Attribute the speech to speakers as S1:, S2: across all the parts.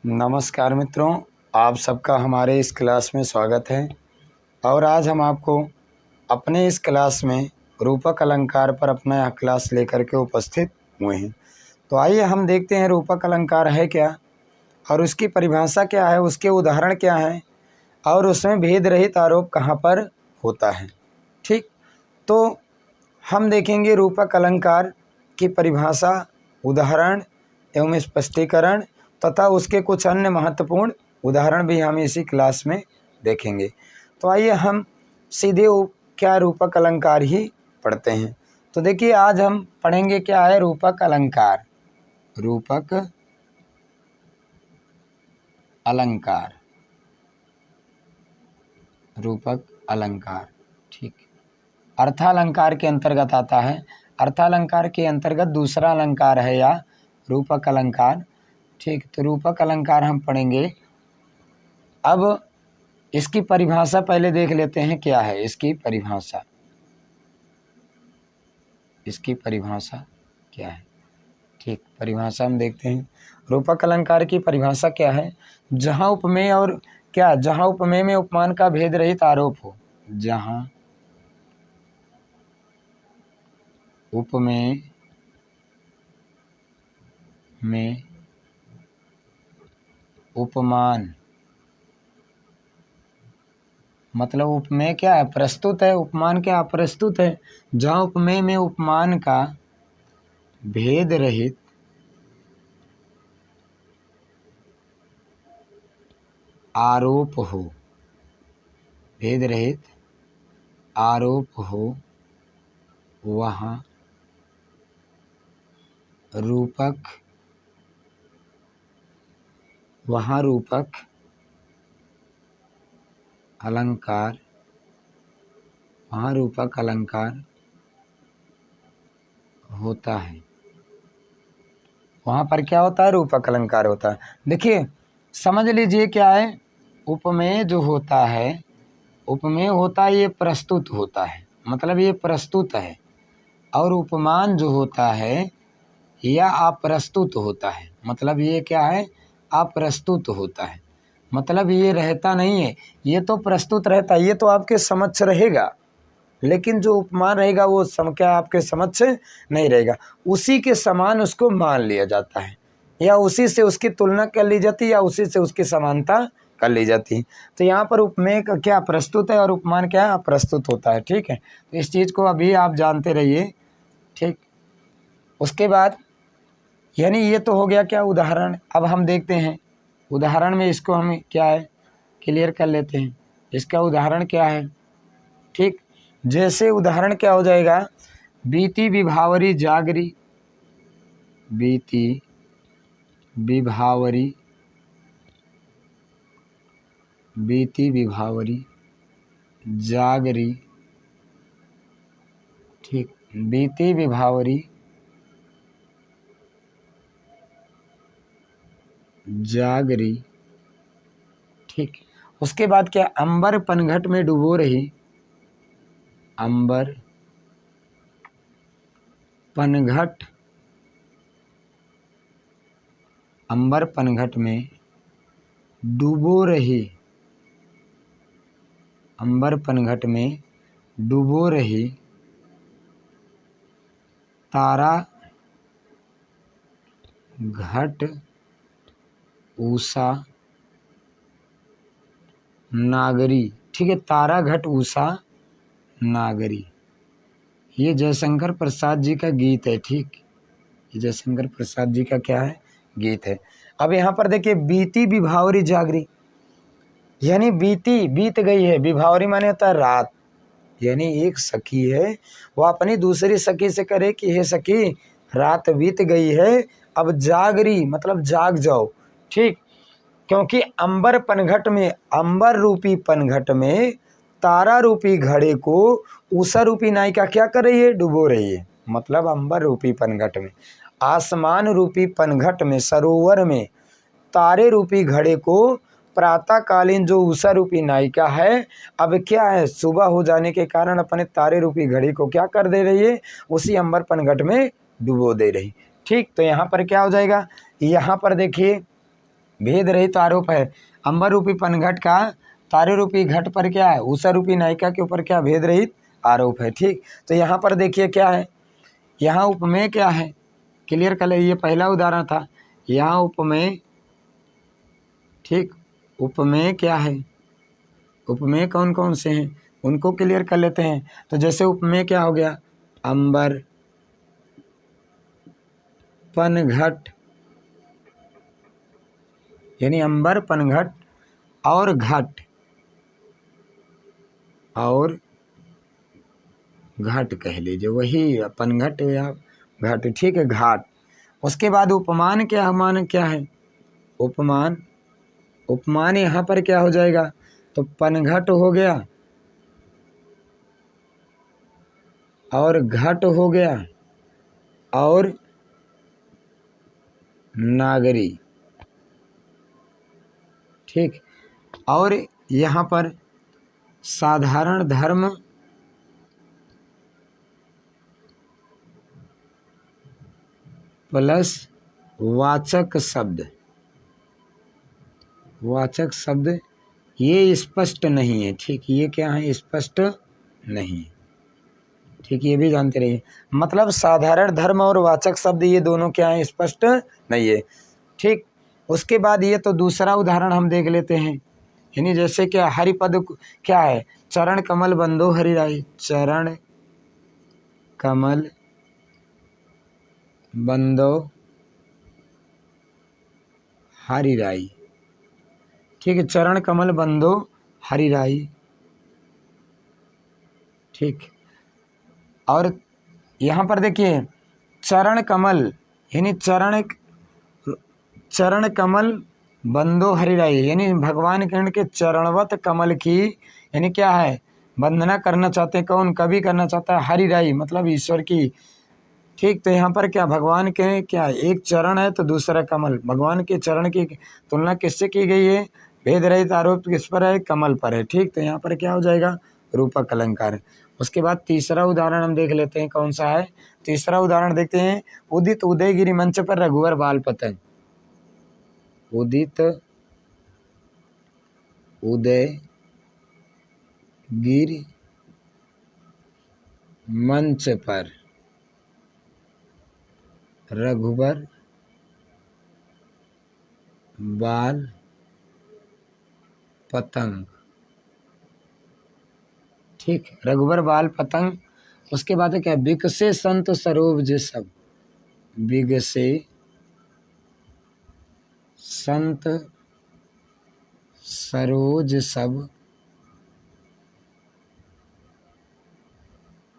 S1: नमस्कार मित्रों, आप सबका हमारे इस क्लास में स्वागत है। और आज हम आपको अपने इस क्लास में रूपक अलंकार पर अपना यह क्लास लेकर के उपस्थित हुए हैं। तो आइए हम देखते हैं रूपक अलंकार है क्या और उसकी परिभाषा क्या है, उसके उदाहरण क्या हैं और उसमें भेद रहित आरोप कहाँ पर होता है। ठीक, तो हम देखेंगे रूपक अलंकार की परिभाषा, उदाहरण एवं स्पष्टीकरण तथा उसके कुछ अन्य महत्वपूर्ण उदाहरण भी हम इसी क्लास में देखेंगे। तो आइए हम सीधे क्या रूपक अलंकार ही पढ़ते हैं। तो देखिए, आज हम पढ़ेंगे क्या है रूपक अलंकार। रूपक अलंकार, रूपक अलंकार, ठीक, अर्थालंकार के अंतर्गत आता है। अर्थालंकार के अंतर्गत दूसरा अलंकार है या रूपक अलंकार। ठीक, तो रूपक अलंकार हम पढ़ेंगे। अब इसकी परिभाषा पहले देख लेते हैं क्या है इसकी परिभाषा। इसकी परिभाषा क्या है, ठीक, परिभाषा हम देखते हैं। रूपक अलंकार की परिभाषा क्या है? जहाँ उपमेय और क्या, जहाँ उपमेय में उपमान का भेद रहित आरोप हो। जहाँ उपमेय में उपमान, मतलब उपमेय क्या है? प्रस्तुत है। उपमान क्या? प्रस्तुत है। जहाँ उपमेय में उपमान का भेद रहित आरोप हो, भेद रहित आरोप हो, वहाँ रूपक अलंकार, वहाँ रूपक अलंकार होता है। वहाँ पर क्या होता है? रूपक अलंकार होता है। देखिए, समझ लीजिए क्या है। उपमेय जो होता है, उपमेय होता है ये प्रस्तुत होता है, मतलब ये प्रस्तुत है। और उपमान जो होता है यह अप्रस्तुत होता है, मतलब ये क्या है? अप्रस्तुत होता है। मतलब ये रहता नहीं है, ये तो प्रस्तुत रहता है, ये तो आपके समक्ष रहेगा, लेकिन जो उपमान रहेगा वो क्या आपके समक्ष नहीं रहेगा। उसी के समान उसको मान लिया जाता है, या उसी से उसकी तुलना कर ली जाती है, या उसी से उसकी समानता कर ली जाती है। तो यहाँ पर उपमेय का क्या प्रस्तुत है और उपमान क्या है? अप्रस्तुत होता है। ठीक है, तो इस चीज़ को अभी आप जानते रहिए। ठीक, उसके बाद यानी ये तो हो गया क्या, उदाहरण। अब हम देखते हैं उदाहरण में इसको हम क्या है क्लियर कर लेते हैं। इसका उदाहरण क्या है? ठीक, जैसे उदाहरण क्या हो जाएगा? बीती विभावरी जागरी, बीती विभावरी, बीती विभावरी जागरी, ठीक, बीती विभावरी जागरी, ठीक। उसके बाद क्या? अंबर पनघट में डूबो रही, अंबर पनघट, अंबर पनघट में डूबो रही, अंबर पनघट में डूबो रही तारा घट उषा नागरी। ठीक है, तारा घट उषा नागरी, ये जयशंकर प्रसाद जी का गीत है। ठीक, ये जयशंकर प्रसाद जी का क्या है? गीत है। अब यहाँ पर देखिए, बीती विभावरी जागरी, यानी बीती बीत गई है, विभावरी माने होता है रात, यानी एक सखी है वो अपनी दूसरी सखी से करे कि हे सखी रात बीत गई है, अब जागरी मतलब जाग जाओ। ठीक, क्योंकि अंबर पनघट में, अंबर रूपी पनघट में तारा रूपी घड़े को उषा रूपी नायिका क्या कर रही है? डुबो रही है। मतलब अंबर रूपी पनघट में, आसमान रूपी पनघट में, सरोवर में तारे रूपी घड़े को प्रातःकालीन जो उषा रूपी नायिका है, अब क्या है, सुबह हो जाने के कारण अपने तारे रूपी घड़ी को क्या कर दे रही है? उसी अंबर पनघट में डुबो दे रही। ठीक, तो यहाँ पर क्या हो जाएगा? यहाँ पर देखिए भेद रहित आरोप है। अंबर रूपी पनघट का तारे रूपी घट पर क्या है, उषा रूपी नायिका के ऊपर क्या भेद रहित आरोप है। ठीक, तो यहाँ पर देखिए क्या है, यहाँ उपमेय क्या है, क्लियर कर ले, ये पहला उदाहरण था। यहाँ उपमेय, ठीक, उपमेय क्या है, उपमेय कौन कौन से हैं उनको क्लियर कर लेते हैं। तो जैसे उपमेय क्या हो गया, अंबर पनघट, यानी अंबर पनघट और घट, और घट कह लीजिए, वही पनघट या घट, ठीक है, घाट। उसके बाद उपमान क्या, मान क्या है, उपमान, उपमान यहाँ पर क्या हो जाएगा, तो पनघट हो गया और घट हो गया और नागरी, ठीक। और यहाँ पर साधारण धर्म प्लस वाचक शब्द, वाचक शब्द ये स्पष्ट नहीं है, ठीक, ये क्या है, स्पष्ट नहीं, ठीक, ये भी जानते रहिए। मतलब साधारण धर्म और वाचक शब्द ये दोनों क्या है, स्पष्ट नहीं है, ठीक। उसके बाद ये तो दूसरा उदाहरण हम देख लेते हैं, यानी जैसे क्या हरिपद क्या है, चरण कमल बंदो हरिराई, चरण कमल बंदो हरिराई, ठीक है, चरण कमल बंदो हरिराई, ठीक। और यहाँ पर देखिए चरण कमल, यानी चरण कमल बंदो हरिराई, यानी भगवान कृष्ण के चरणवत कमल की, यानी क्या है, वंदना करना चाहते हैं, कौन, कवि करना चाहता है, हरिराई मतलब ईश्वर की, ठीक। तो यहाँ पर क्या भगवान के क्या एक चरण है तो दूसरा कमल, भगवान के चरण की तुलना किससे की गई है, भेद रहित आरोप किस पर है, कमल पर है, ठीक। तो यहाँ पर क्या हो जाएगा, रूपक अलंकार। उसके बाद तीसरा उदाहरण हम देख लेते हैं, कौन सा है, तीसरा उदाहरण देखते हैं, उदित उदयगिरी मंच पर रघुवर बाल पतंग, उदित उदयगिरी मंच पर रघुवर बाल पतंग, ठीक, रघुवर बाल पतंग। उसके बाद है क्या, बिकसे संत सरोज सब, बिगसे संत सरोज सब,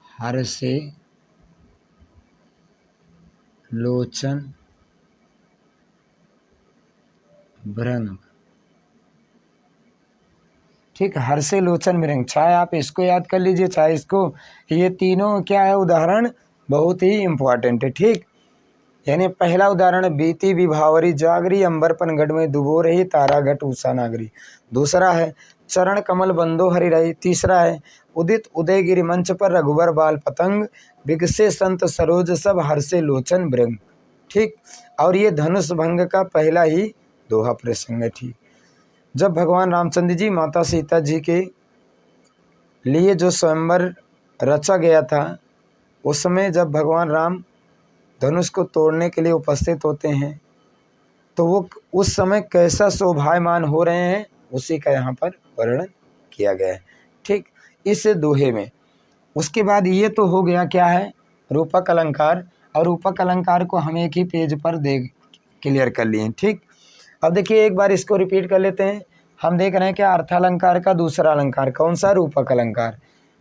S1: हर से लोचन भृंग, ठीक, हर से लोचन भृंग, चाहे आप इसको याद कर लीजिए चाहे इसको, ये तीनों क्या है उदाहरण बहुत ही इम्पोर्टेंट है, ठीक। यानी पहला उदाहरण बीती विभावरी जागरी, अंबर पनघट में डुबो रही तारा घट उषा नागरी, दूसरा है चरण कमल बंदो हरिराई, तीसरा है उदित उदयगिरी मंच पर रघुवर बाल पतंग, बिगसे संत सरोज सब, हर्षे लोचन भृंग, ठीक। और ये धनुष भंग का पहला ही दोहा प्रसंग है, ठीक। जब भगवान रामचंद्र जी माता सीता जी के लिए जो स्वयंवर रचा गया था, उस समय जब भगवान राम धनुष को तोड़ने के लिए उपस्थित होते हैं तो वो उस समय कैसा शोभायमान हो रहे हैं उसी का यहाँ पर वर्णन किया गया है, ठीक, इस दोहे में। उसके बाद ये तो हो गया क्या है, रूपक अलंकार, और रूपक अलंकार को हम एक ही पेज पर क्लियर कर लिए, ठीक। अब देखिए एक बार इसको रिपीट कर लेते हैं, हम देख रहे हैं क्या, अर्थालंकार का दूसरा अलंकार कौन सा, रूपक अलंकार,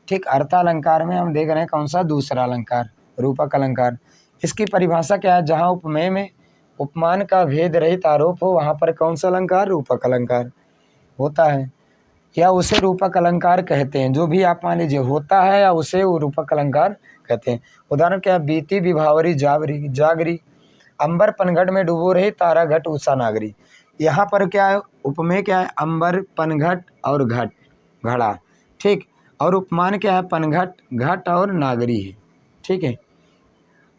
S1: ठीक। अर्थालंकार में हम देख रहे हैं कौन सा, दूसरा अलंकार रूपक अलंकार। इसकी परिभाषा क्या है, जहाँ उपमेय में उपमान का भेद रहित आरोप हो वहाँ पर कौन सा अलंकार, रूपक अलंकार होता है, या उसे रूपक अलंकार कहते हैं, जो भी आप मान लीजिए होता है या उसे वो रूपक अलंकार कहते हैं। उदाहरण क्या है, बीती विभावरी जागरी जागरी, अंबर पनघट में डूबो रही तारा घट उषा नागरी, यहाँ पर क्या है, उपमेय क्या है, अंबर पनघट और घट घड़ा, ठीक। और उपमान क्या है, पनघट घट और नागरी है, ठीक है।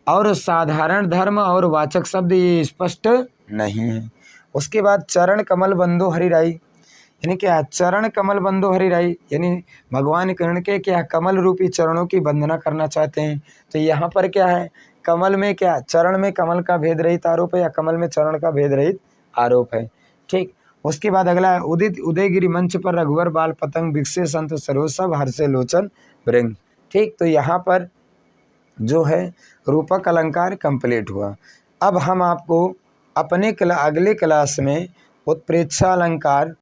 S1: और साधारण धर्म और वाचक शब्द ये स्पष्ट नहीं है, उसके बाद चरण कमल बंदो हरिराई, यानी क्या, चरण कमल बंदो हरिराई, यानी भगवान कृष्ण के क्या कमल रूपी चरणों की वंदना करना चाहते हैं। तो यहाँ पर क्या है, कमल में क्या, चरण में कमल का भेद रहित आरोप है या कमल में चरण का भेद रहित आरोप है। ठीक, उसके बाद अगला है उदित उदयगिरि मंच पर रघुवर बाल पतंग विकसे संत सरोज सब हर्षे लोचन भृंग। ठीक, तो यहाँ पर जो है रूपक अलंकार कंप्लीट हुआ। अब हम आपको अपने अगले क्लास में उत्प्रेक्षा अलंकार